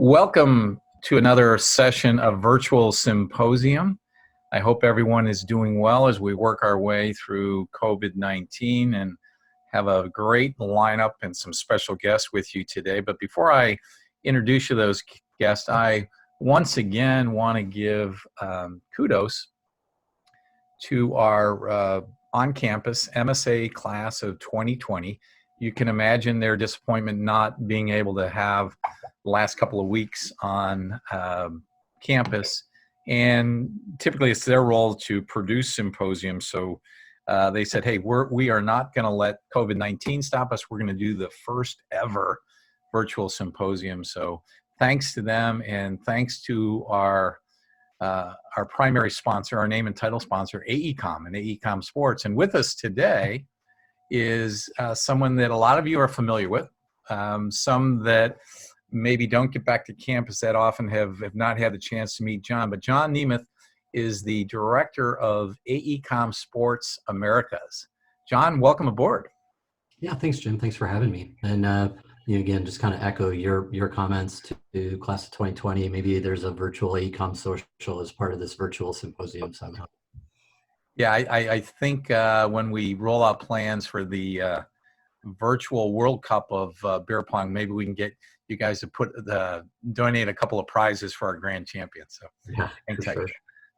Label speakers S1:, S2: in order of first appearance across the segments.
S1: Welcome to another session of Virtual Symposium. I hope everyone is doing well as we work our way through COVID-19 and have a great lineup and some special guests with you today. But before I introduce you to those guests, I once again want to give kudos to our on-campus MSA class of 2020. You can imagine their disappointment not being able to have the last couple of weeks on campus. And typically it's their role to produce symposiums. So they said, hey, we are not going to let COVID-19 stop us. We're going to do the first ever virtual symposium. So thanks to them, and thanks to our primary sponsor, our name and title sponsor, AECOM and AECOM Sports. And with us today is someone that a lot of you are familiar with, some that maybe don't get back to campus that often have not had the chance to meet John. But John Niemuth is the director of AECOM Sports Americas. John, welcome aboard.
S2: Yeah, thanks, Jim. Thanks for having me. And again, just kind of echo your comments to class of 2020. Maybe there's a virtual AECOM social as part of this virtual symposium somehow.
S1: Yeah, I think when we roll out plans for the virtual World Cup of beer pong, maybe we can get you guys to donate a couple of prizes for our grand champion. So
S2: yeah, for sure.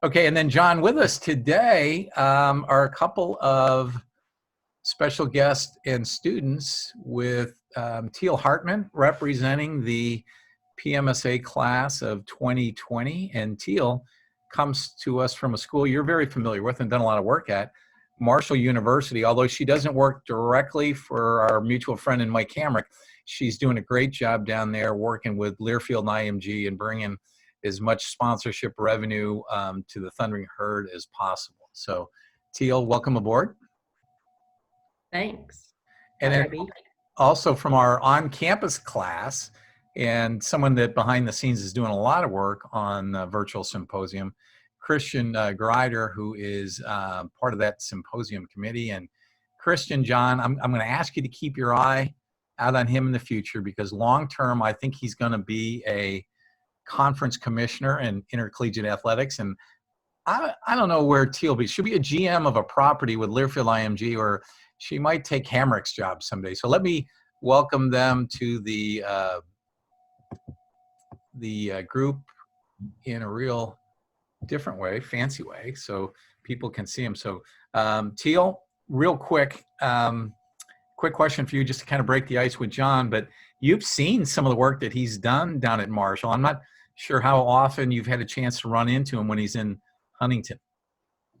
S1: Okay, and then John, with us today are a couple of special guests and students with Teal Hartman representing the PMSA class of 2020, and Teal comes to us from a school you're very familiar with and done a lot of work at, Marshall University. Although she doesn't work directly for our mutual friend and Mike Hamrick, she's doing a great job down there working with Learfield and IMG and bringing as much sponsorship revenue to the Thundering Herd as possible. So Teal, welcome aboard.
S3: Thanks.
S1: And then also from our on-campus class, and someone that behind the scenes is doing a lot of work on virtual symposium, Christian Greider, who is part of that symposium committee. And Christian, John, I'm going to ask you to keep your eye out on him in the future, because long-term, I think he's going to be a conference commissioner in intercollegiate athletics. And I don't know where Teal be. She'll be a GM of a property with Learfield IMG, or she might take Hamrick's job someday. So let me welcome them to the group in a real different way, fancy way, so people can see them. So Teal, real quick question for you, just to kind of break the ice with John, but you've seen some of the work that he's done down at Marshall. I'm not sure how often you've had a chance to run into him when he's in Huntington.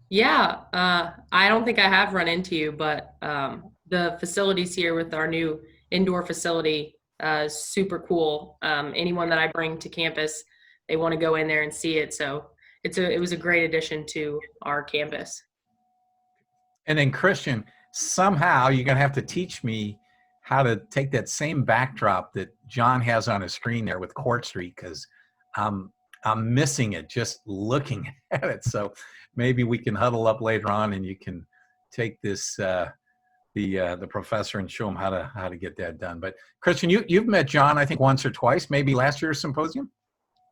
S3: Yeah, I don't think I have run into you, but the facilities here with our new indoor facility is super cool. Anyone that I bring to campus, they want to go in there and see it. So it was a great addition to our campus.
S1: And then Christian, somehow you're going to have to teach me how to take that same backdrop that John has on his screen there with Court Street, because I'm missing it just looking at it. So maybe we can huddle up later on and you can take this the professor and show him how to get that done. But Christian, you've met John, I think, once or twice, maybe last year's symposium.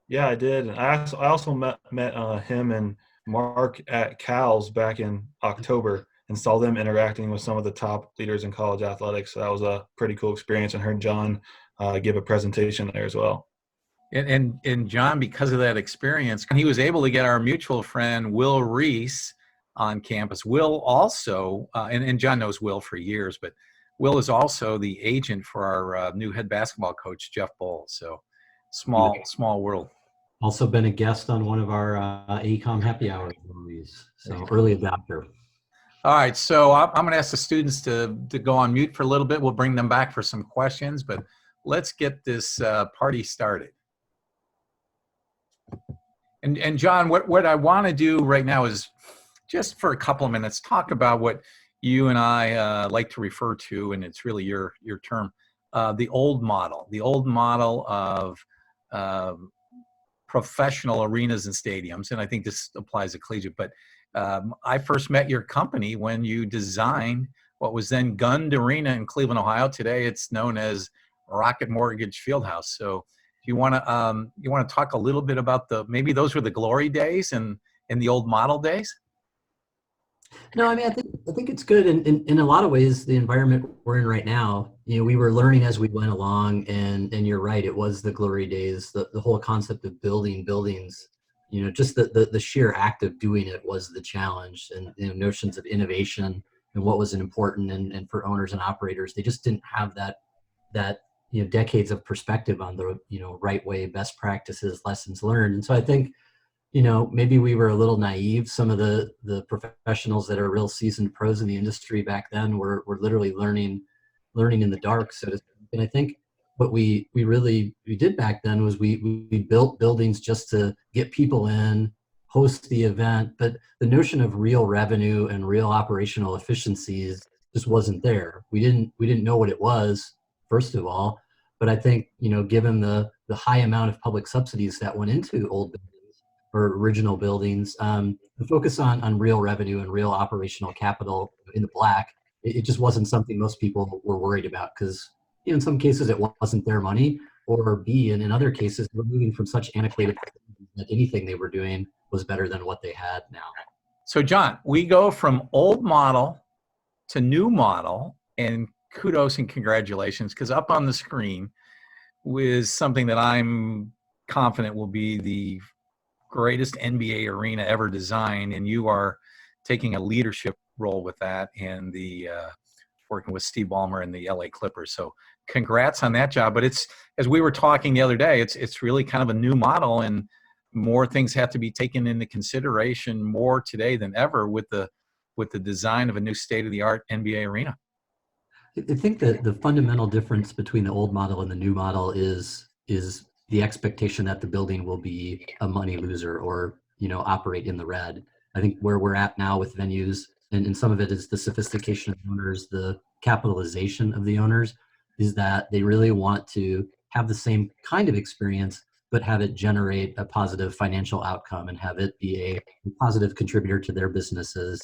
S4: Yeah, I did. I also met him and Mark at Cal's back in October and saw them interacting with some of the top leaders in college athletics. So that was a pretty cool experience, and heard John give a presentation there as well.
S1: And John, because of that experience, he was able to get our mutual friend Will Reese on campus. Will also, and John knows Will for years, but Will is also the agent for our new head basketball coach, Jeff Bowles. So small world.
S2: Also been a guest on one of our AECOM happy hour movies. So early adopter.
S1: All right, so I'm going to ask the students to go on mute for a little bit. We'll bring them back for some questions, but let's get this party started. And John, what I want to do right now is just for a couple of minutes talk about what you and I like to refer to, and it's really your term, the old model of professional arenas and stadiums. And I think this applies to collegiate, but I first met your company when you designed what was then Gund Arena in Cleveland, Ohio. Today it's known as Rocket Mortgage Fieldhouse. So you want to talk a little bit about maybe those were the glory days and in the old model days?
S2: No, I mean, I think it's good. And in a lot of ways, the environment we're in right now, we were learning as we went along, and you're right, it was the glory days. The whole concept of building buildings, just the sheer act of doing it was the challenge, and notions of innovation and what was important, and for owners and operators, they just didn't have that decades of perspective on the right way, best practices, lessons learned. And so I think maybe we were a little naive. Some of the professionals that are real seasoned pros in the industry back then were literally learning in the dark, so to speak. And I think what we did back then was we built buildings just to get people in, host the event, but the notion of real revenue and real operational efficiencies just wasn't there. We didn't know what it was, first of all, but I think given the high amount of public subsidies that went into old or original buildings, the focus on real revenue and real operational capital in the black, it just wasn't something most people were worried about, because in some cases it wasn't their money, or B, and in other cases we're moving from such antiquated that anything they were doing was better than what they had now.
S1: So John, we go from old model to new model, and kudos and congratulations, because up on the screen was something that I'm confident will be the greatest NBA arena ever designed, and you are taking a leadership role with that, and working with Steve Ballmer and the LA Clippers. So congrats on that job. But it's, as we were talking the other day, it's really kind of a new model, and more things have to be taken into consideration more today than ever with the design of a new state-of-the-art NBA arena.
S2: I think that the fundamental difference between the old model and the new model is the expectation that the building will be a money loser, or operate in the red. I think where we're at now with venues, and some of it is the sophistication of owners, the capitalization of the owners, is that they really want to have the same kind of experience, but have it generate a positive financial outcome and have it be a positive contributor to their businesses,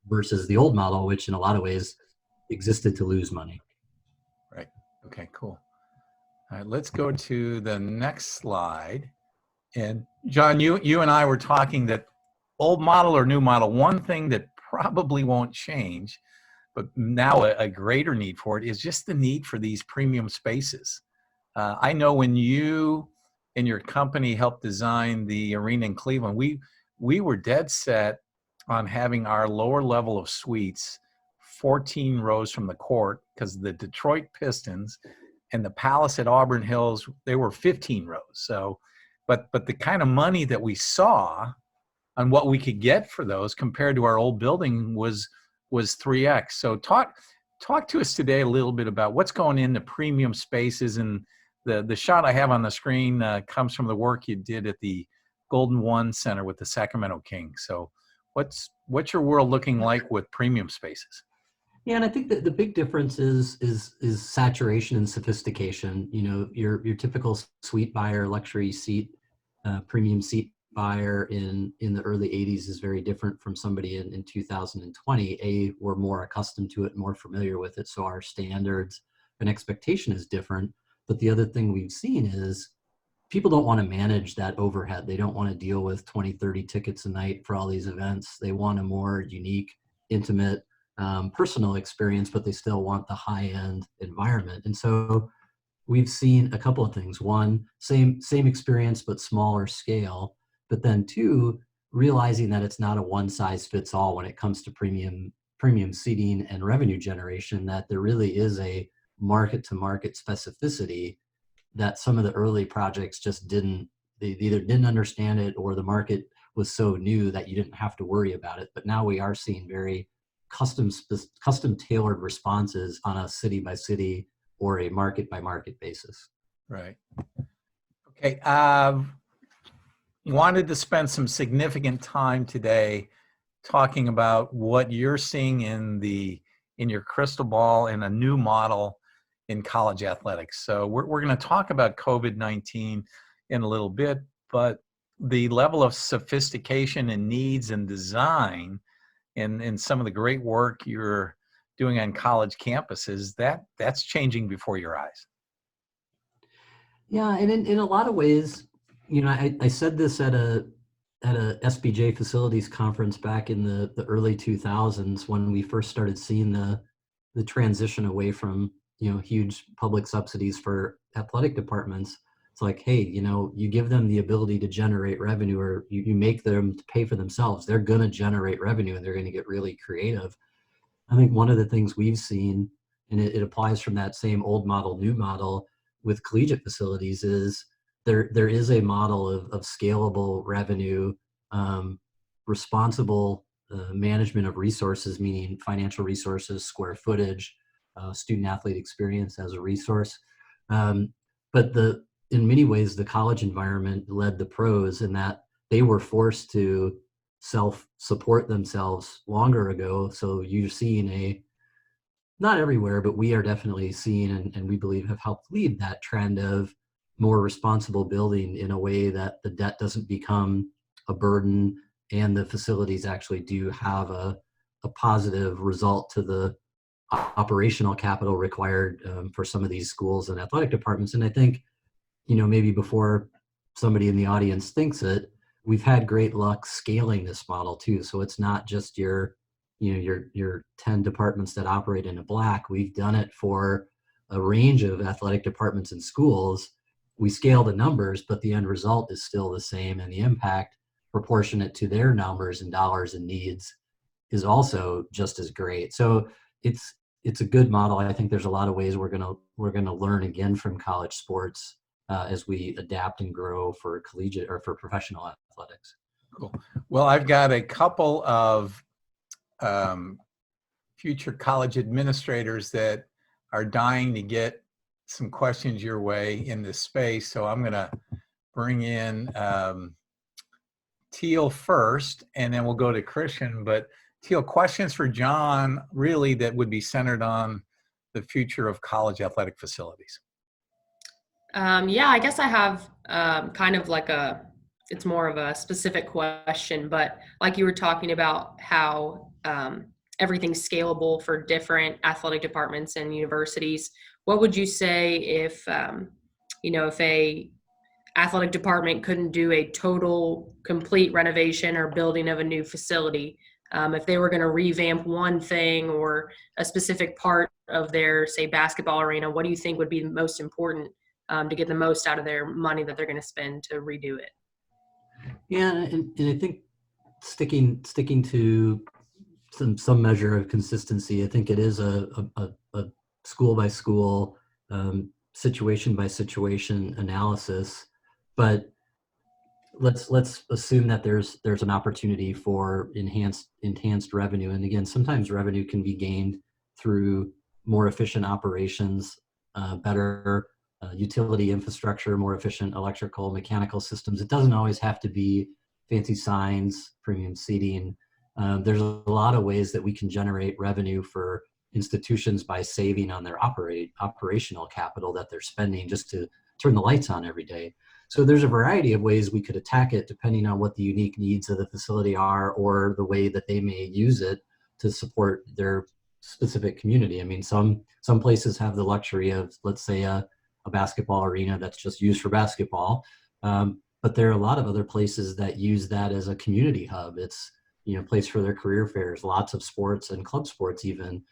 S2: versus the old model, which in a lot of ways existed to lose money.
S1: Right. Okay, cool. All right, let's go to the next slide. And John, you and I were talking that old model or new model, one thing that probably won't change, but now a greater need for it, is just the need for these premium spaces. I know when you and your company helped design the arena in Cleveland, we were dead set on having our lower level of suites 14 rows from the court, because the Detroit Pistons and the Palace at Auburn Hills, they were 15 rows. So, but the kind of money that we saw on what we could get for those compared to our old building was 3x. So talk to us today a little bit about what's going into premium spaces. And the shot I have on the screen comes from the work you did at the Golden One Center with the Sacramento Kings. So what's your world looking like with premium spaces?
S2: Yeah, and I think that the big difference is saturation and sophistication. Your typical suite buyer, luxury seat, premium seat buyer in the early 80s is very different from somebody in 2020. We're more accustomed to it, more familiar with it, so our standards and expectation is different. But the other thing we've seen is people don't want to manage that overhead. They don't want to deal with 20, 30 tickets a night for all these events. They want a more unique, intimate, personal experience, but they still want the high-end environment. And so we've seen a couple of things. One, same experience, but smaller scale. But then two, realizing that it's not a one-size-fits-all when it comes to premium seating and revenue generation, that there really is a market-to-market specificity that some of the early projects just they either didn't understand it, or the market was so new that you didn't have to worry about it. But now we are seeing very custom tailored responses on a city by city or a market by market basis.
S1: Right. Okay. Wanted to spend some significant time today talking about what you're seeing in your crystal ball in a new model in college athletics. So we're going to talk about COVID-19 in a little bit, but the level of sophistication and needs and design in some of the great work you're doing on college campuses, that's changing before your eyes.
S2: Yeah, and in a lot of ways, I said this at a SBJ facilities conference back in the early 2000s when we first started seeing the transition away from huge public subsidies for athletic departments. It's like, hey, you give them the ability to generate revenue, or you make them to pay for themselves. They're going to generate revenue, and they're going to get really creative. I think one of the things we've seen, and it applies from that same old model, new model with collegiate facilities, is there is a model of scalable revenue, um, responsible management of resources, meaning financial resources, square footage, student athlete experience as a resource. Um, but in many ways, the college environment led the pros in that they were forced to self-support themselves longer ago. So you're seeing not everywhere, but we are definitely seeing, and we believe have helped lead that trend of more responsible building in a way that the debt doesn't become a burden, and the facilities actually do have a positive result to the operational capital required for some of these schools and athletic departments. And I think, maybe before somebody in the audience thinks it, we've had great luck scaling this model too. So it's not just your 10 departments that operate in a black. We've done it for a range of athletic departments and schools. We scale the numbers, but the end result is still the same, and the impact proportionate to their numbers and dollars and needs is also just as great. So it's a good model. I think there's a lot of ways we're gonna learn again from college sports as we adapt and grow for collegiate or for professional athletics.
S1: Cool. Well, I've got a couple of future college administrators that are dying to get some questions your way in this space. So I'm going to bring in Teal first, and then we'll go to Christian. But Teal, questions for John really that would be centered on the future of college athletic facilities.
S3: Yeah, I guess I have kind of like it's more of a specific question, but like you were talking about how everything's scalable for different athletic departments and universities. What would you say if, if a athletic department couldn't do a total complete renovation or building of a new facility? If they were going to revamp one thing or a specific part of their, say, basketball arena, what do you think would be the most important to get the most out of their money that they're going to spend to redo it?
S2: Yeah, and I think sticking to some measure of consistency. I think it is a school by school, situation by situation analysis, but let's assume that there's an opportunity for enhanced revenue. And again, sometimes revenue can be gained through more efficient operations, better utility infrastructure, more efficient electrical, mechanical systems. It doesn't always have to be fancy signs, premium seating. There's a lot of ways that we can generate revenue for institutions by saving on their operational capital that they're spending just to turn the lights on every day. So there's a variety of ways we could attack it depending on what the unique needs of the facility are, or the way that they may use it to support their specific community. I mean, some places have the luxury of, let's say, a basketball arena that's just used for basketball. But there are a lot of other places that use that as a community hub. It's a place for their career fairs. Lots of sports and club sports even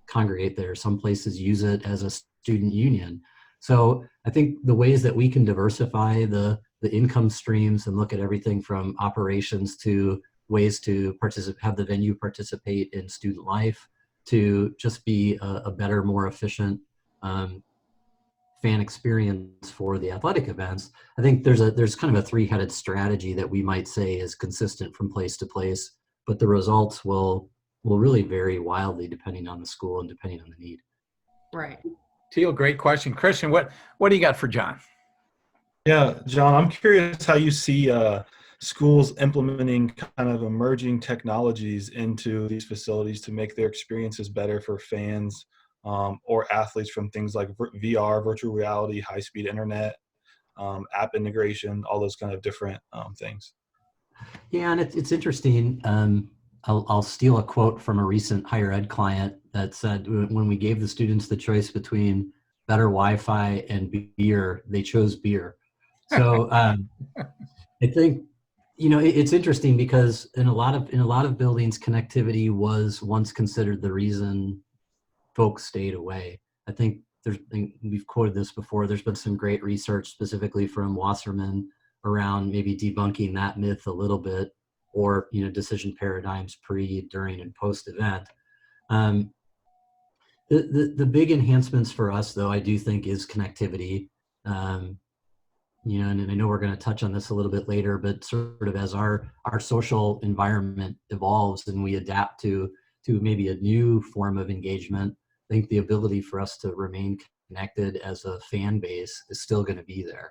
S2: congregate there. Some places use it as a student union. So I think the ways that we can diversify the income streams and look at everything from operations to ways to have the venue participate in student life, to just be a better, more efficient fan experience for the athletic events. I think there's kind of a three-headed strategy that we might say is consistent from place to place, but the results will really vary wildly depending on the school and depending on the need.
S3: Right.
S1: Teal, great question. Christian, what do you got for John?
S4: Yeah, John, I'm curious how you see schools implementing kind of emerging technologies into these facilities to make their experiences better for fans or athletes, from things like VR, virtual reality, high-speed internet, app integration, all those kind of different things.
S2: Yeah, and it's interesting. I'll steal a quote from a recent higher ed client that said, when we gave the students the choice between better Wi-Fi and beer, they chose beer. So I think, it's interesting because in a lot of buildings, connectivity was once considered the reason folks stayed away. I think we've quoted this before. There's been some great research specifically from Wasserman around maybe debunking that myth a little bit, or decision paradigms pre, during, and post event. The big enhancements for us, though, I do think is connectivity. And I know we're going to touch on this a little bit later, but sort of as our social environment evolves and we adapt to maybe a new form of engagement, I think the ability for us to remain connected as a fan base is still going to be there.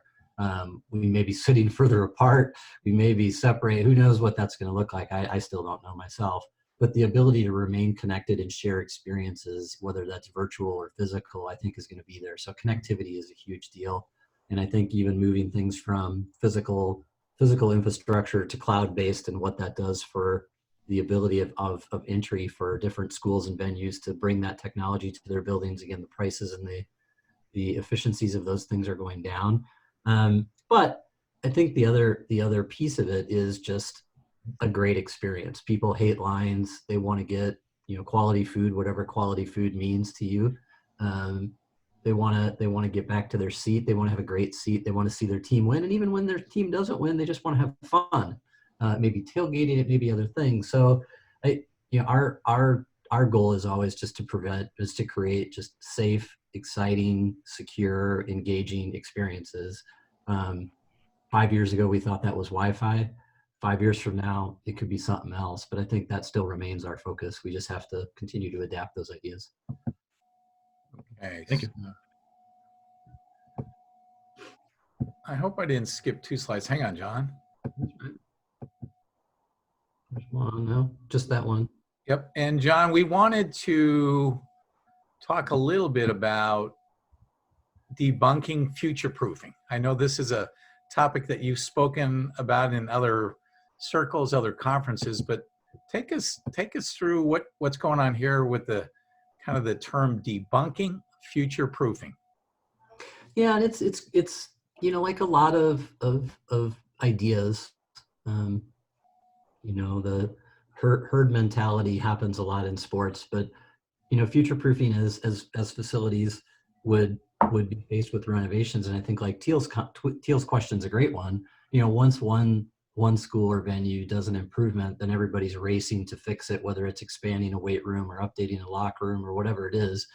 S2: We may be sitting further apart, we may be separated, who knows what that's going to look like. I still don't know myself, but the ability to remain connected and share experiences, whether that's virtual or physical, I think is going to be there. So connectivity is a huge deal. And I think even moving things from physical infrastructure to cloud-based, and what that does for the ability of entry for different schools and venues to bring that technology to their buildings. Again, the prices and the efficiencies of those things are going down. But I think the other piece of it is just a great experience. People hate lines. They want to get quality food, whatever quality food means to you. They want to get back to their seat. They want to have a great seat. They want to see their team win. And even when their team doesn't win, they just want to have fun. Maybe tailgating it, maybe other things. So our goal is always just to create just safe, exciting, secure, engaging experiences. 5 years ago, we thought that was Wi-Fi. 5 years from now, it could be something else. But I think that still remains our focus. We just have to continue to adapt those ideas.
S1: Okay.
S4: Thank you.
S1: I hope I didn't skip 2 slides. Hang on, John.
S2: There's one, no, just that one.
S1: Yep. And John, we wanted to talk a little bit about debunking future-proofing. I know this is a topic that you've spoken about in other circles, other conferences, but take us through what's going on here with the kind of the term debunking future-proofing.
S2: Yeah, and it's like a lot of ideas. The herd mentality happens a lot in sports, but future-proofing as facilities would be faced with renovations. And I think like Teal's question's a great one. Once one school or venue does an improvement, then everybody's racing to fix it, whether it's expanding a weight room or updating a locker room or whatever it is.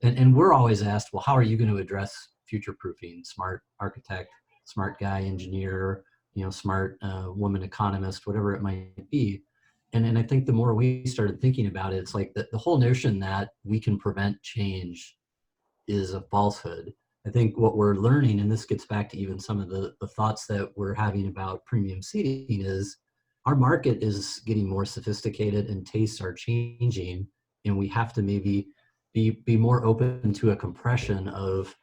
S2: And we're always asked, well, how are you going to address future-proofing? Smart architect, smart guy, engineer, smart woman economist, whatever it might be. And I think the more we started thinking about it, it's like the whole notion that we can prevent change is a falsehood. I think what we're learning, and this gets back to even some of the thoughts that we're having about premium seating, is our market is getting more sophisticated and tastes are changing, and we have to maybe be more open to a compression of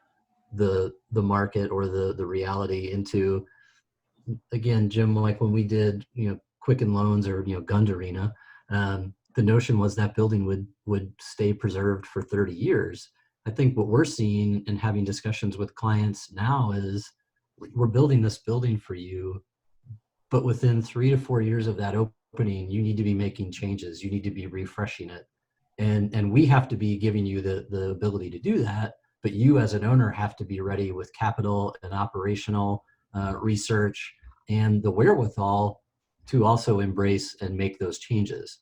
S2: the market or the reality into, again, Jim, like when we did Quicken Loans or Gund Arena, the notion was that building would stay preserved for 30 years. I think what we're seeing and having discussions with clients now is we're building this building for you, but within 3 to 4 years of that opening, you need to be making changes. You need to be refreshing it. And we have to be giving you the ability to do that, but you as an owner have to be ready with capital and operational research and the wherewithal to also embrace and make those changes.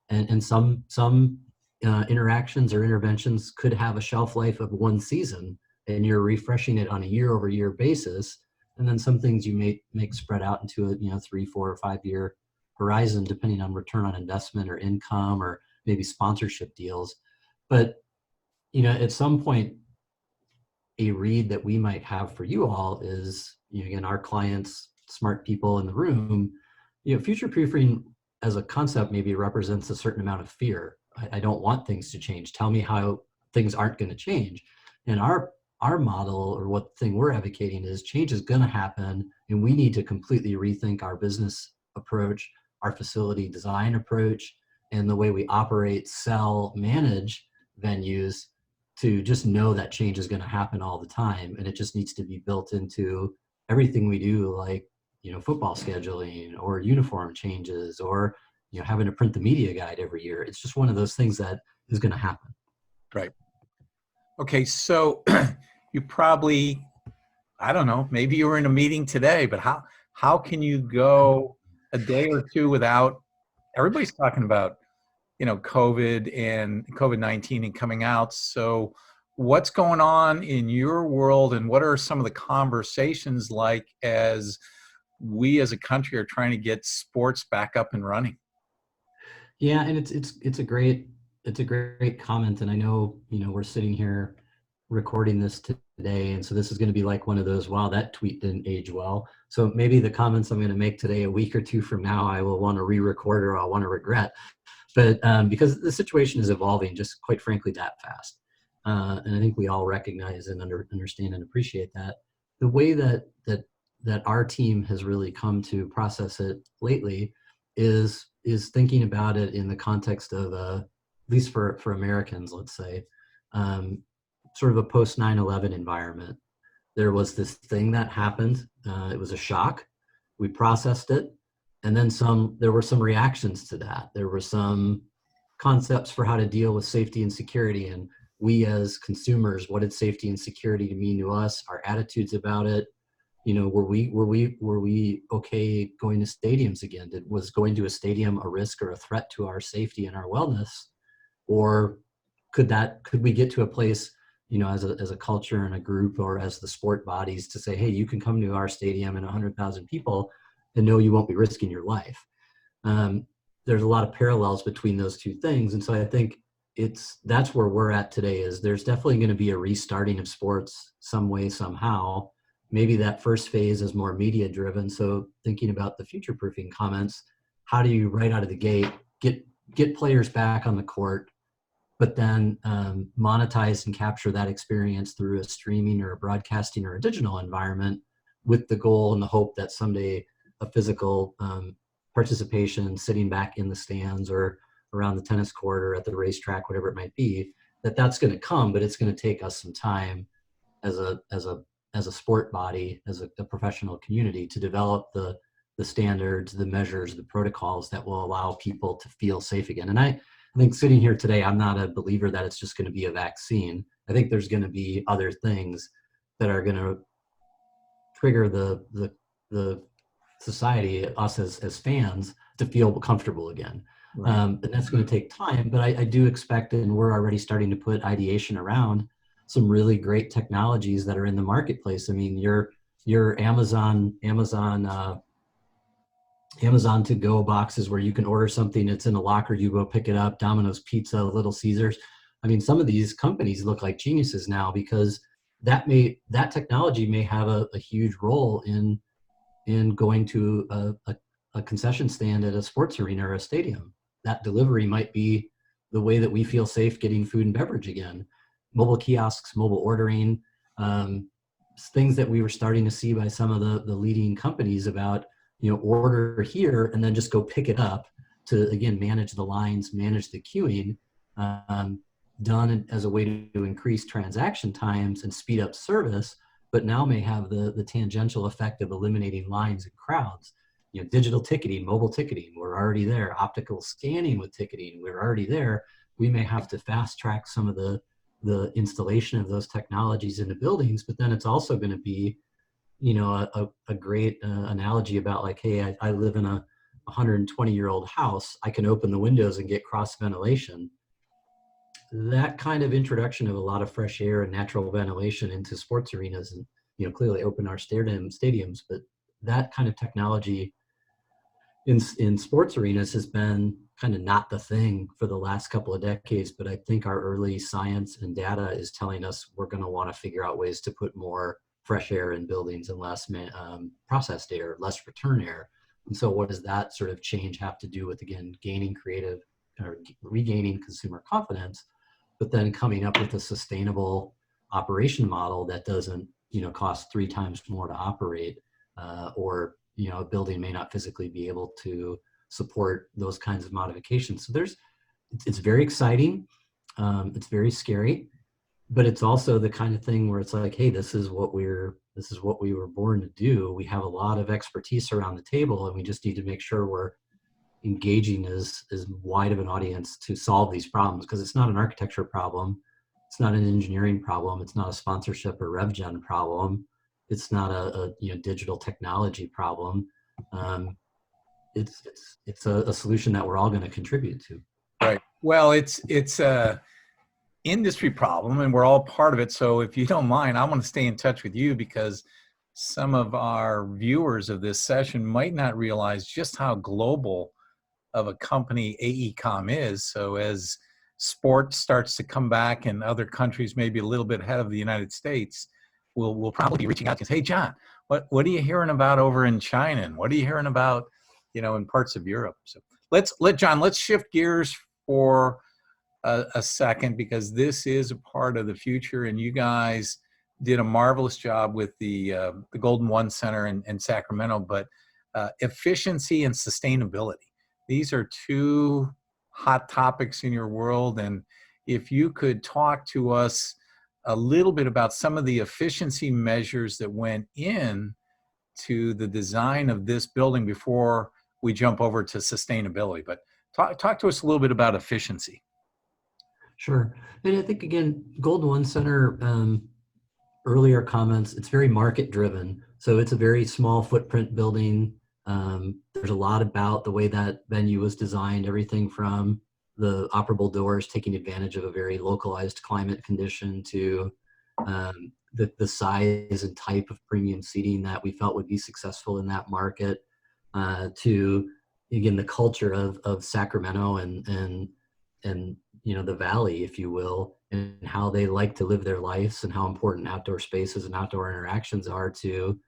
S2: And some interactions or interventions could have a shelf life of 1 season, and you're refreshing it on a year-over-year basis. And then some things you may make spread out into a 3, 4, or 5 year horizon, depending on return on investment or income or maybe sponsorship deals. But at some point, a read that we might have for you all is, again, our clients, smart people in the room, future proofing as a concept maybe represents a certain amount of fear. I don't want things to change. Tell me how things aren't going to change. And our model, or what thing we're advocating, is change is going to happen, and we need to completely rethink our business approach, our facility design approach, and the way we operate, sell, manage venues to just know that change is going to happen all the time, and it just needs to be built into everything we do, like football scheduling or uniform changes or having to print the media guide every year. It's just one of those things that is going to happen.
S1: Right. Okay, so you probably, I don't know, maybe you were in a meeting today, but how can you go a day or two without, everybody's talking about, COVID and COVID-19 and coming out. So what's going on in your world, and what are some of the conversations like as we as a country are trying to get sports back up and running?
S2: Yeah, and it's a great comment, and I know we're sitting here recording this today, and so this is going to be like one of those, wow, that tweet didn't age well. So maybe the comments I'm going to make today, a week or two from now, I will want to re-record or I'll want to regret. But because the situation is evolving, just quite frankly, that fast, and I think we all recognize and understand and appreciate that. The way that our team has really come to process it lately is thinking about it in the context of at least for Americans, let's say, sort of a post 9/11 environment. There was this thing that happened. It was a shock. We processed it, and then some. There were some reactions to that. There were some concepts for how to deal with safety and security, and we as consumers, what did safety and security mean to us? Our attitudes about it. Were we okay going to stadiums again? Was going to a stadium a risk or a threat to our safety and our wellness? Or could we get to a place, as a culture and a group, or as the sport bodies, to say, hey, you can come to our stadium and 100,000 people and know you won't be risking your life? There's a lot of parallels between those two things. And so I think that's where we're at today. Is there's definitely going to be a restarting of sports some way, somehow. Maybe that first phase is more media driven. So thinking about the future proofing comments, how do you right out of the gate get players back on the court, but then monetize and capture that experience through a streaming or a broadcasting or a digital environment, with the goal and the hope that someday a physical participation, sitting back in the stands or around the tennis court or at the racetrack, whatever it might be, that's going to come, but it's going to take us some time as a sport body, as a professional community, to develop the standards, the measures, the protocols that will allow people to feel safe again. And I think sitting here today, I'm not a believer that it's just going to be a vaccine. I think there's going to be other things that are going to trigger the society, us as fans, to feel comfortable again.
S1: Right.
S2: And that's going to take time, but I do expect, and we're already starting to put ideation around some really great technologies that are in the marketplace. I mean, your Amazon to go boxes where you can order something, it's in a locker, you go pick it up, Domino's Pizza, Little Caesars. I mean, some of these companies look like geniuses now, because that technology may have a huge role in going to a concession stand at a sports arena or a stadium. That delivery might be the way that we feel safe getting food and beverage again. Mobile kiosks, mobile ordering, things that we were starting to see by some of the leading companies about, order here and then just go pick it up, to, again, manage the lines, manage the queuing, done as a way to increase transaction times and speed up service, but now may have the tangential effect of eliminating lines and crowds. Digital ticketing, mobile ticketing, we're already there. Optical scanning with ticketing, we're already there. We may have to fast track some of the installation of those technologies into buildings, but then it's also going to be, a great analogy about, like, hey, I live in a 120-year-old house. I can open the windows and get cross ventilation. That kind of introduction of a lot of fresh air and natural ventilation into sports arenas, and clearly open our stadiums, but that kind of technology in sports arenas has been kind of not the thing for the last couple of decades. But I think our early science and data is telling us we're going to want to figure out ways to put more fresh air in buildings and less processed air, less return air. And so what does that sort of change have to do with, again, gaining creative or regaining consumer confidence, but then coming up with a sustainable operation model that doesn't, cost 3 times more to operate, or a building may not physically be able to support those kinds of modifications. So it's very exciting. It's very scary. but it's also the kind of thing where it's like, hey, this is what we were born to do. We have a lot of expertise around the table, and we just need to make sure we're engaging as wide of an audience to solve these problems, because it's not an architecture problem, it's not an engineering problem, it's not a sponsorship or rev gen problem, it's not a digital technology problem. um, it's a solution that we're all going to contribute to.
S1: Right. Well, it's a industry problem, and we're all part of it. So if you don't mind, I want to stay in touch with you, because some of our viewers of this session might not realize just how global of a company AECOM is. So as sport starts to come back in other countries, maybe a little bit ahead of the United States, we'll probably be reaching out to us. Hey, John, what are you hearing about over in China? And what are you hearing about, in parts of Europe? So let's shift gears for a second, because this is a part of the future, and you guys did a marvelous job with the Golden One Center in Sacramento. But efficiency and sustainability, these are two hot topics in your world. And if you could talk to us a little bit about some of the efficiency measures that went in to the design of this building before we jump over to sustainability. But talk to us a little bit about efficiency.
S2: Sure. And I think, again, Golden One Center, earlier comments, it's very market driven. So it's a very small footprint building. There's a lot about the way that venue was designed, everything from the operable doors taking advantage of a very localized climate condition to the size and type of premium seating that we felt would be successful in that market, to, again, the culture of Sacramento and the valley, if you will, and how they like to live their lives, and how important outdoor spaces and outdoor interactions are to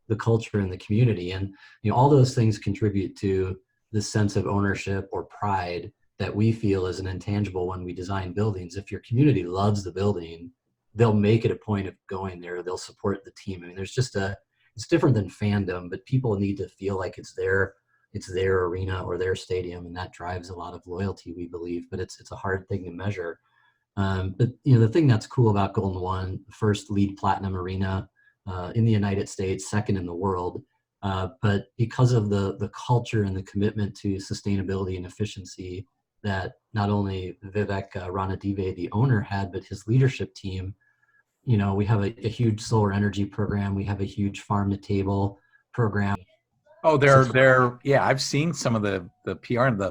S2: the culture and the community. And all those things contribute to this sense of ownership or pride that we feel is an intangible when we design buildings. If your community loves the building, they'll make it a point of going there. They'll support the team. I mean, it's different than fandom, but people need to feel like it's their arena or their stadium, and that drives a lot of loyalty, we believe. But it's a hard thing to measure. But the thing that's cool about Golden One, first LEED Platinum arena in the United States, second in the world, but because of the culture and the commitment to sustainability and efficiency that not only Vivek Ranadive, the owner, had, but his leadership team. We have a huge solar energy program. We have a huge farm to table program.
S1: Oh, yeah, I've seen some of the PR and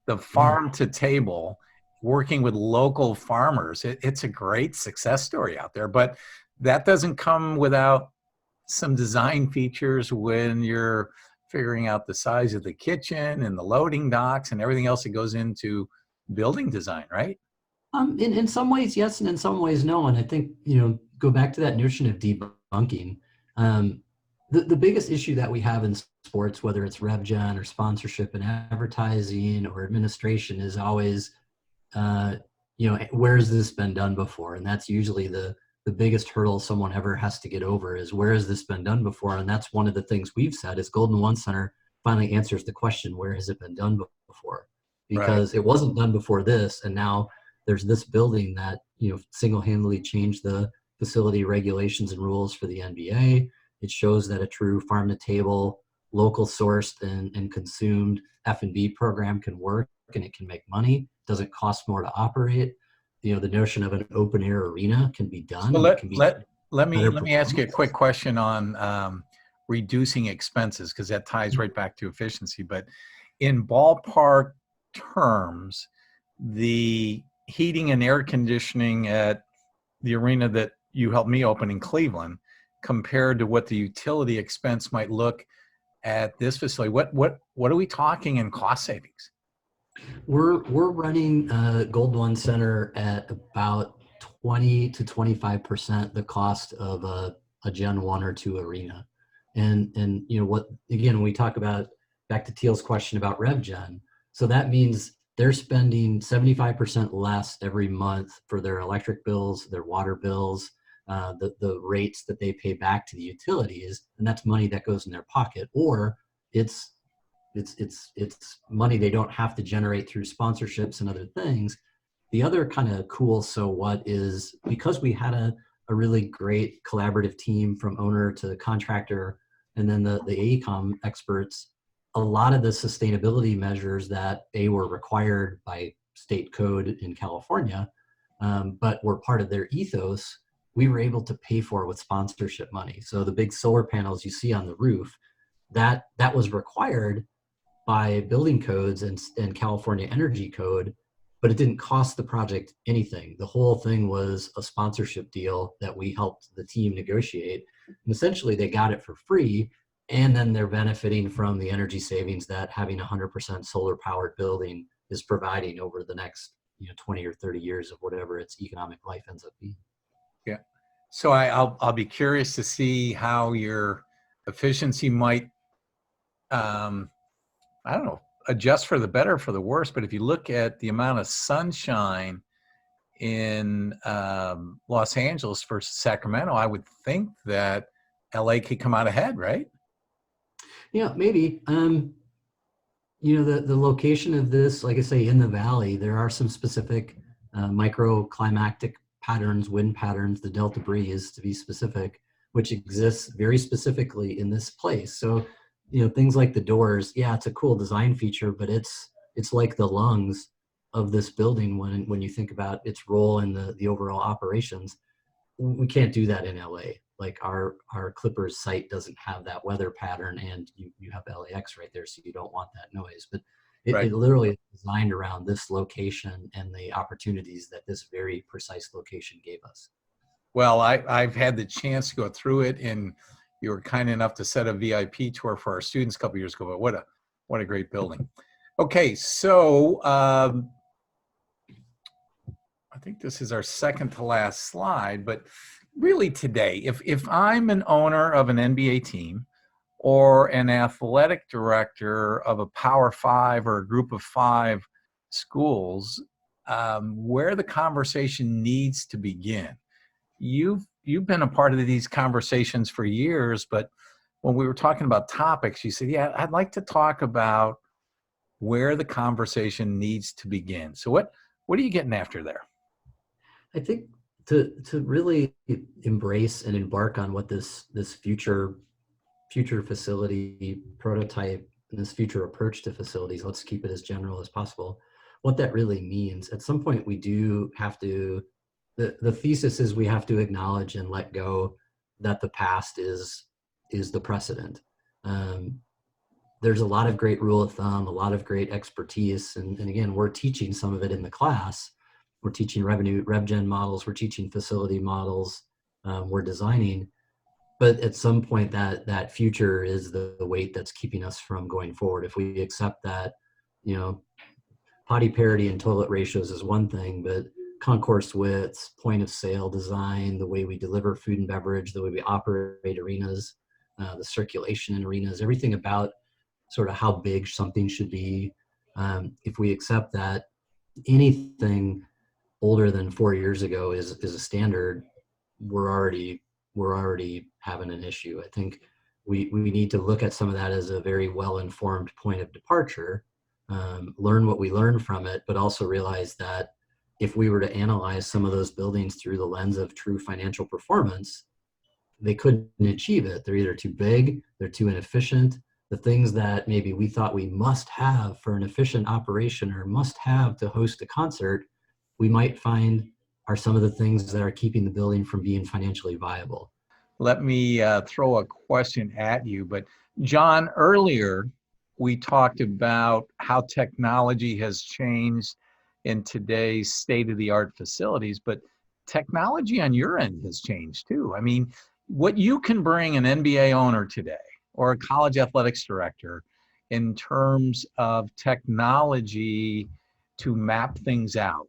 S1: the farm to table, working with local farmers. It's a great success story out there, but that doesn't come without some design features when you're figuring out the size of the kitchen and the loading docks and everything else that goes into building design, right?
S2: In some ways, yes, and in some ways, no. And I think, go back to that notion of debunking. The biggest issue that we have in sports, whether it's rev gen or sponsorship and advertising or administration, is always, where has this been done before? And that's usually the biggest hurdle someone ever has to get over, is where has this been done before? And that's one of the things we've said is Golden One Center finally answers the question, where has it been done before? Because It wasn't done before this, and now there's this building that single-handedly changed the facility regulations and rules for the NBA. It shows that a true farm-to-table, local sourced and consumed F&B program can work, and it can make money. It doesn't cost more to operate. The notion of an open-air arena can be done.
S1: So let me ask you a quick question on reducing expenses, because that ties right back to efficiency. But in ballpark terms, the heating and air conditioning at the arena that you helped me open in Cleveland, compared to what the utility expense might look at this facility, what are we talking in cost savings?
S2: We're running Gold One Center at about 20 to 25% the cost of a Gen 1 or 2 arena. And when we talk about, back to Teal's question about Rev Gen, so that means they're spending 75% less every month for their electric bills, their water bills, the rates that they pay back to the utilities, and that's money that goes in their pocket, or it's money they don't have to generate through sponsorships and other things. The other kind of cool so what is because we had a really great collaborative team from owner to contractor and then the AECOM experts, a lot of the sustainability measures that were required by state code in California, but were part of their ethos, we were able to pay for with sponsorship money. So the big solar panels you see on the roof, that was required by building codes and California Energy Code, but it didn't cost the project anything. The whole thing was a sponsorship deal that we helped the team negotiate. And essentially, they got it for free, and then they're benefiting from the energy savings that having a 100% solar powered building is providing over the next 20 or 30 years of whatever its economic life ends up being.
S1: Yeah. So I'll be curious to see how your efficiency might, I don't know, adjust for the better or for the worse. But if you look at the amount of sunshine in Los Angeles versus Sacramento, I would think that LA could come out ahead, right?
S2: Yeah, maybe. The location of this, like I say, in the valley, there are some specific microclimatic patterns, wind patterns, the delta breeze to be specific, which exists very specifically in this place. So, things like the doors, yeah, it's a cool design feature, but it's like the lungs of this building when you think about its role in the overall operations. We can't do that in LA. Like our Clippers site doesn't have that weather pattern, and you have LAX right there, so you don't want that noise. But it literally is designed around this location and the opportunities that this very precise location gave us.
S1: Well, I've had the chance to go through it, and you were kind enough to set a VIP tour for our students a couple years ago. But what a great building. Okay, so I think this is our second to last slide, but really today, if I'm an owner of an NBA team or an athletic director of a Power 5 or a group of 5 schools, where the conversation needs to begin. You've been a part of these conversations for years, but when we were talking about topics, you said, yeah, I'd like to talk about where the conversation needs to begin. So what are you getting after there?
S2: I think to really embrace and embark on what this future facility prototype and this future approach to facilities, let's keep it as general as possible, what that really means. At some point, we do have to, the thesis is we have to acknowledge and let go that the past is the precedent. There's a lot of great rule of thumb, a lot of great expertise, and again, we're teaching some of it in the class. We're teaching rev gen models, we're teaching facility models, we're designing. But at some point, that future is the weight that's keeping us from going forward. If we accept that, potty parity and toilet ratios is one thing, but concourse widths, point of sale design, the way we deliver food and beverage, the way we operate arenas, the circulation in arenas, everything about sort of how big something should be. If we accept that anything older than 4 years ago is a standard, we're already having an issue. I think we need to look at some of that as a very well-informed point of departure, learn what we learned from it, but also realize that if we were to analyze some of those buildings through the lens of true financial performance, they couldn't achieve it. They're either too big, they're too inefficient. The things that maybe we thought we must have for an efficient operation or must have to host a concert, we might find are some of the things that are keeping the building from being financially viable.
S1: Let me throw a question at you. But John, earlier we talked about how technology has changed in today's state-of-the-art facilities, but technology on your end has changed too. I mean, what you can bring an NBA owner today or a college athletics director in terms of technology to map things out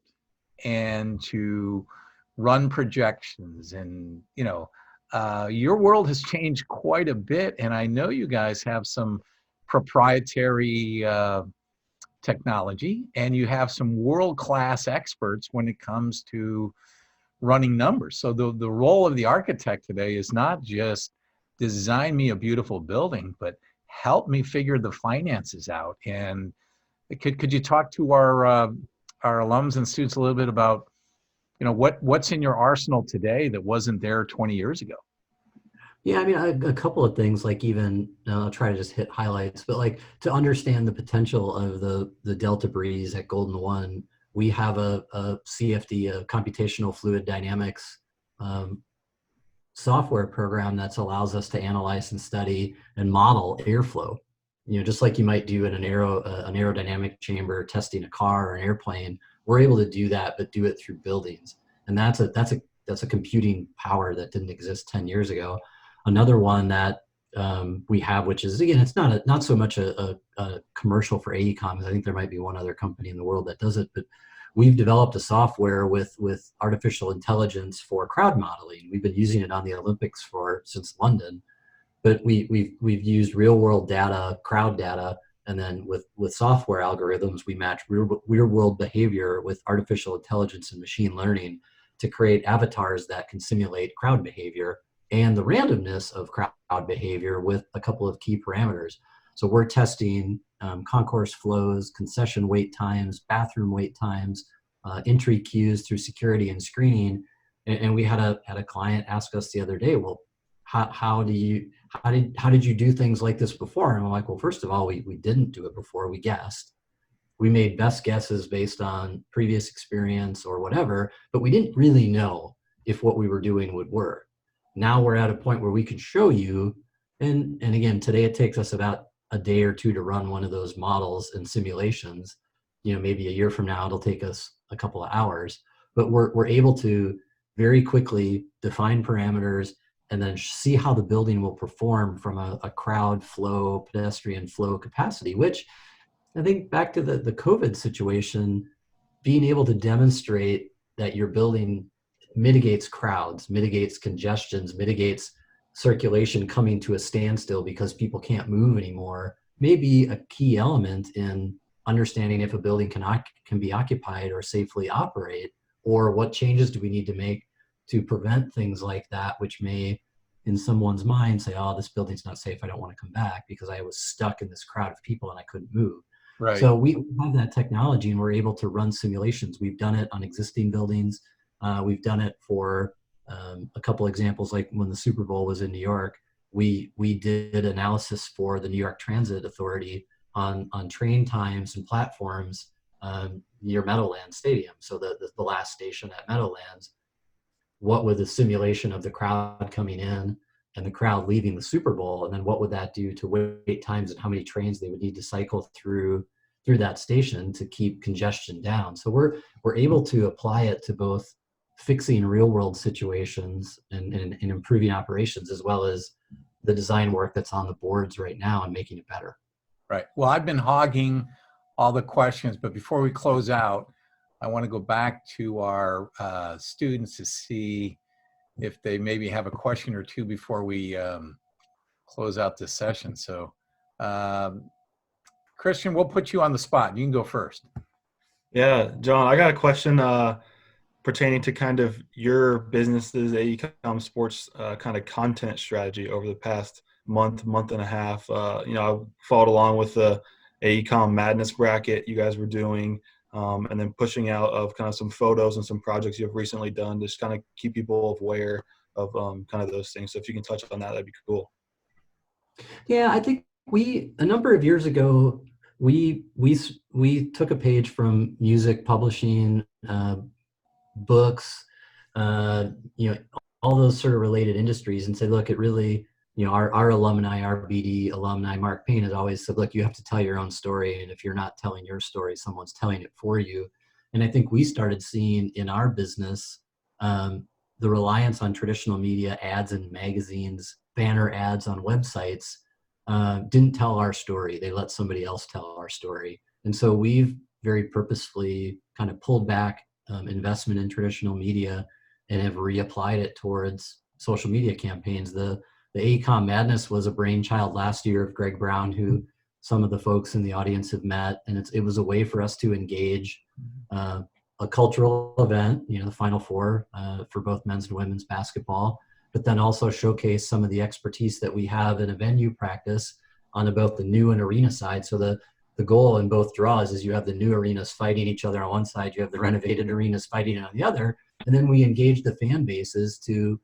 S1: and to run projections, and your world has changed quite a bit, and I know you guys have some proprietary technology, and you have some world-class experts when it comes to running numbers. So the role of the architect today is not just design me a beautiful building, but help me figure the finances out. And could you talk to our our alums and students a little bit about, what's in your arsenal today that wasn't there 20 years ago?
S2: Yeah, I mean, a couple of things, like even, I'll try to just hit highlights, but like to understand the potential of the Delta Breeze at Golden One, we have a CFD, a computational fluid dynamics um, software program that allows us to analyze and study and model airflow. Just like you might do in an aerodynamic chamber testing a car or an airplane, we're able to do that, but do it through buildings. And that's a computing power that didn't exist 10 years ago. Another one that we have, which is, again, it's not so much a commercial for AECOM. I think there might be one other company in the world that does it, but we've developed a software with artificial intelligence for crowd modeling. We've been using it on the Olympics since London, but we've used real world data, crowd data, and then with software algorithms, we match real world behavior with artificial intelligence and machine learning to create avatars that can simulate crowd behavior and the randomness of crowd behavior with a couple of key parameters. So we're testing concourse flows, concession wait times, bathroom wait times, entry queues through security and screening. And we had a client ask us the other day, well, how did you do things like this before? And I'm like, well, first of all, we didn't do it before. We guessed. We made best guesses based on previous experience or whatever, but we didn't really know if what we were doing would work. Now we're at a point where we could show you, and again, today it takes us about a day or two to run one of those models and simulations. Maybe a year from now, it'll take us a couple of hours, but we're able to very quickly define parameters and then see how the building will perform from a crowd flow, pedestrian flow capacity, which I think back to the COVID situation, being able to demonstrate that your building mitigates crowds, mitigates congestions, mitigates circulation coming to a standstill because people can't move anymore, may be a key element in understanding if a building can be occupied or safely operate, or what changes do we need to make to prevent things like that, which may, in someone's mind, say, oh, this building's not safe, I don't want to come back because I was stuck in this crowd of people and I couldn't move.
S1: Right.
S2: So we have that technology and we're able to run simulations. We've done it on existing buildings. We've done it for a couple examples, like when the Super Bowl was in New York, we did analysis for the New York Transit Authority on train times and platforms near Meadowlands Stadium. So the last station at Meadowlands, what would the simulation of the crowd coming in and the crowd leaving the Super Bowl, and then what would that do to wait times and how many trains they would need to cycle through that station to keep congestion down. So we're able to apply it to both fixing real world situations and improving operations, as well as the design work that's on the boards right now and making it better.
S1: Right. Well, I've been hogging all the questions, but before we close out, I want to go back to our students to see if they maybe have a question or two before we close out this session. So, Christian, we'll put you on the spot. You can go first.
S4: Yeah, John, I got a question pertaining to kind of your business's AECOM Sports kind of content strategy over the past month and a half. I followed along with the AECOM Madness bracket you guys were doing, and then pushing out of kind of some photos and some projects you have recently done to just kind of keep people aware of kind of those things. So if you can touch on that, that'd be cool.
S2: Yeah, I think a number of years ago, we took a page from music publishing, books, all those sort of related industries, and said, look, it really, our alumni, our BD alumni, Mark Payne, has always said, look, you have to tell your own story, and if you're not telling your story, someone's telling it for you. And I think we started seeing in our business the reliance on traditional media, ads in magazines, banner ads on websites, didn't tell our story. They let somebody else tell our story. And so we've very purposefully kind of pulled back investment in traditional media and have reapplied it towards social media campaigns. The AECOM Madness was a brainchild last year of Greg Brown, who some of the folks in the audience have met. And it was a way for us to engage a cultural event, the Final Four for both men's and women's basketball, but then also showcase some of the expertise that we have in a venue practice on both the new and arena side. So the the goal in both draws is you have the new arenas fighting each other on one side, you have the renovated arenas fighting on the other, and then we engage the fan bases to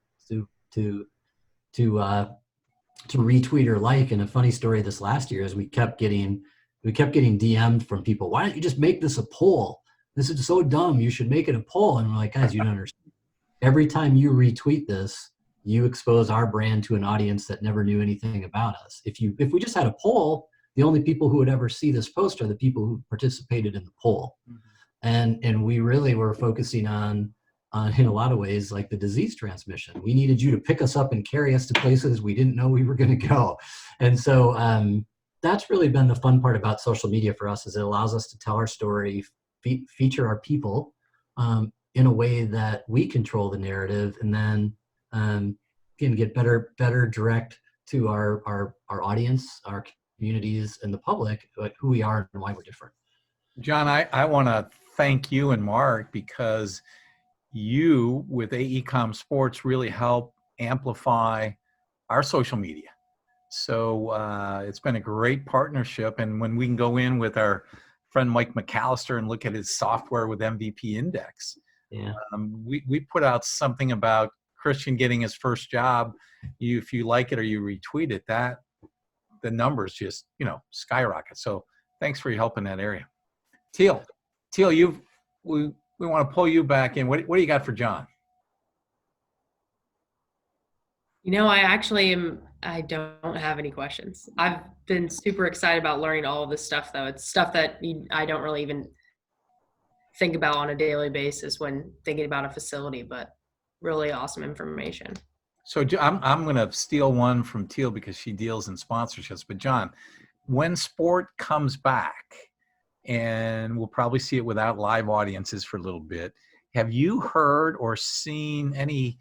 S2: retweet or like. And a funny story this last year is we kept getting DM'd from people. Why don't you just make this a poll? This is so dumb. You should make it a poll. And we're like, guys, you don't understand. Every time you retweet this, you expose our brand to an audience that never knew anything about us. If we just had a poll, the only people who would ever see this post are the people who participated in the poll. Mm-hmm. And we really were focusing on in a lot of ways, like the disease transmission. We needed you to pick us up and carry us to places we didn't know we were going to go. And so that's really been the fun part about social media for us, is it allows us to tell our story, feature our people in a way that we control the narrative, and then can get better direct to our audience, our communities, and the public, like who we are and why we're different.
S1: John, I want to thank you and Mark, because you with AECom Sports really help amplify our social media. So it's been a great partnership. And when we can go in with our friend Mike McAllister and look at his software with MVP Index, we put out something about Christian getting his first job. If you like it or you retweet it, that the numbers just skyrocket. So thanks for your help in that area. Teal, we want to pull you back in. What do you got for John?
S3: I don't have any questions. I've been super excited about learning all of this stuff, though. It's stuff that I don't really even think about on a daily basis when thinking about a facility, but really awesome information.
S1: So I'm going to steal one from Teal because she deals in sponsorships. But John, when sport comes back, and we'll probably see it without live audiences for a little bit, have you heard or seen any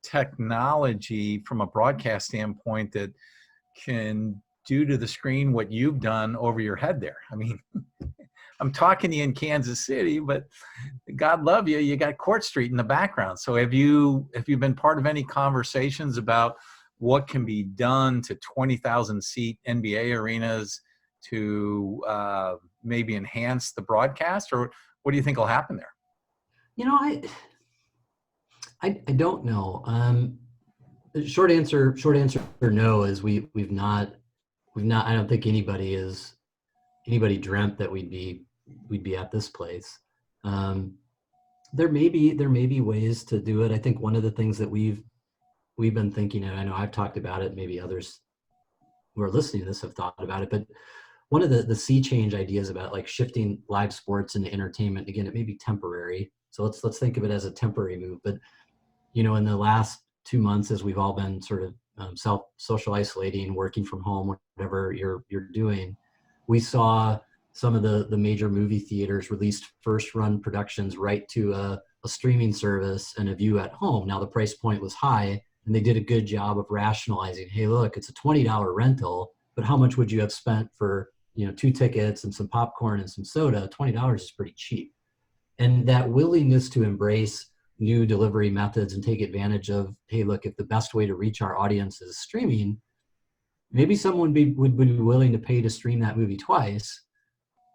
S1: technology from a broadcast standpoint that can do to the screen what you've done over your head there? I mean, I'm talking to you in Kansas City, but God love you, you got Court Street in the background. So have you been part of any conversations about what can be done to 20,000 seat NBA arenas to maybe enhance the broadcast, or what do you think will happen there?
S2: I don't know. The short answer no is we've not. I don't think anybody dreamt that we'd be at this place. There may be ways to do it. I think one of the things that we've been thinking, and I know I've talked about it, maybe others who are listening to this have thought about it, but one of the sea change ideas about like shifting live sports into entertainment, again, it may be temporary. So let's think of it as a temporary move. But in the last 2 months, as we've all been sort of social isolating, working from home, whatever you're doing, we saw some of the major movie theaters released first run productions right to a streaming service and a view at home. Now the price point was high, and they did a good job of rationalizing, hey, look, it's a $20 rental, but how much would you have spent for 2 tickets and some popcorn and some soda? $20 is pretty cheap. And that willingness to embrace new delivery methods and take advantage of, hey, look, if the best way to reach our audience is streaming, maybe someone would be willing to pay to stream that movie twice,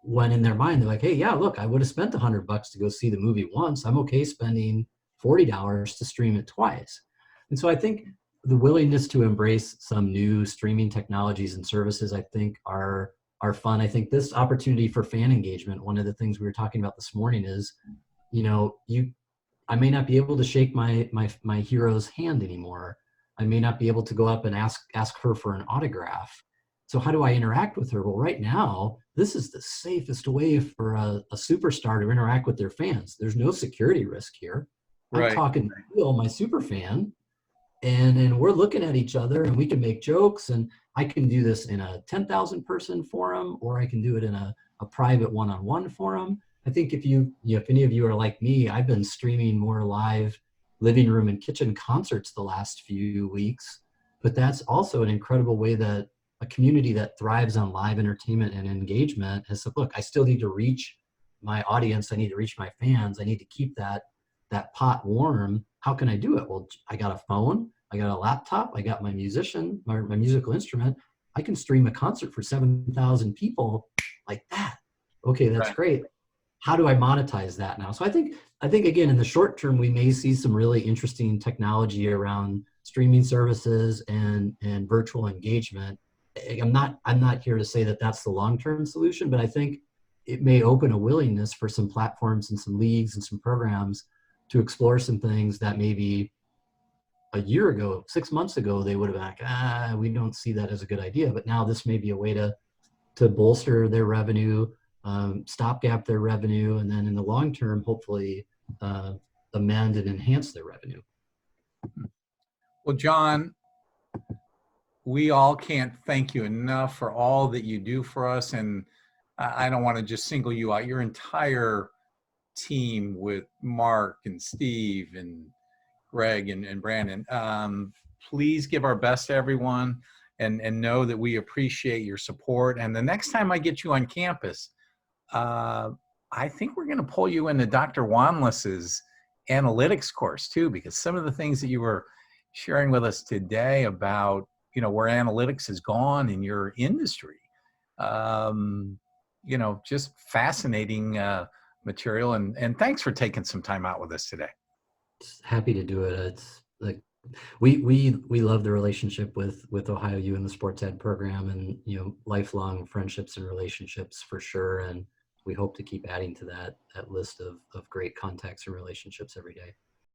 S2: when in their mind they're like, hey, yeah, look, I would have spent $100 to go see the movie once. I'm okay spending $40 to stream it twice. And so I think the willingness to embrace some new streaming technologies and services, I think, are fun. I think this opportunity for fan engagement, one of the things we were talking about this morning is, I may not be able to shake my hero's hand anymore. I may not be able to go up and ask her for an autograph. So how do I interact with her? Well, right now, this is the safest way for a superstar to interact with their fans. There's no security risk here. Right. I'm talking to Bill, my super fan, and we're looking at each other, and we can make jokes, and I can do this in a 10,000 person forum, or I can do it in a private one-on-one forum. I think if any of you are like me, I've been streaming more live living room and kitchen concerts the last few weeks, but that's also an incredible way that a community that thrives on live entertainment and engagement has said, look, I still need to reach my audience. I need to reach my fans. I need to keep that pot warm. How can I do it? Well, I got a phone, I got a laptop, I got my musical instrument. I can stream a concert for 7,000 people like that. Okay, that's
S1: Right.
S2: great. How do I monetize that now? So I think again, in the short term, we may see some really interesting technology around streaming services and virtual engagement. I'm not here to say that that's the long-term solution, but I think it may open a willingness for some platforms and some leagues and some programs to explore some things that maybe a year ago, 6 months ago, they would have been like, we don't see that as a good idea. But now this may be a way to bolster their revenue, stopgap their revenue, and then in the long term, hopefully amend and enhance their revenue.
S1: Well, John, we all can't thank you enough for all that you do for us. And I don't want to just single you out. Your entire team with Mark and Steve and Greg and Brandon. Please give our best to everyone and know that we appreciate your support. And the next time I get you on campus, I think we're going to pull you into Dr. Wanless's analytics course too, because some of the things that you were sharing with us today about, where analytics has gone in your industry, just fascinating material. And thanks for taking some time out with us today.
S2: Happy to do it. It's like we love the relationship with Ohio U and the sports ed program, and lifelong friendships and relationships for sure. And we hope to keep adding to that list of great contacts and relationships every day.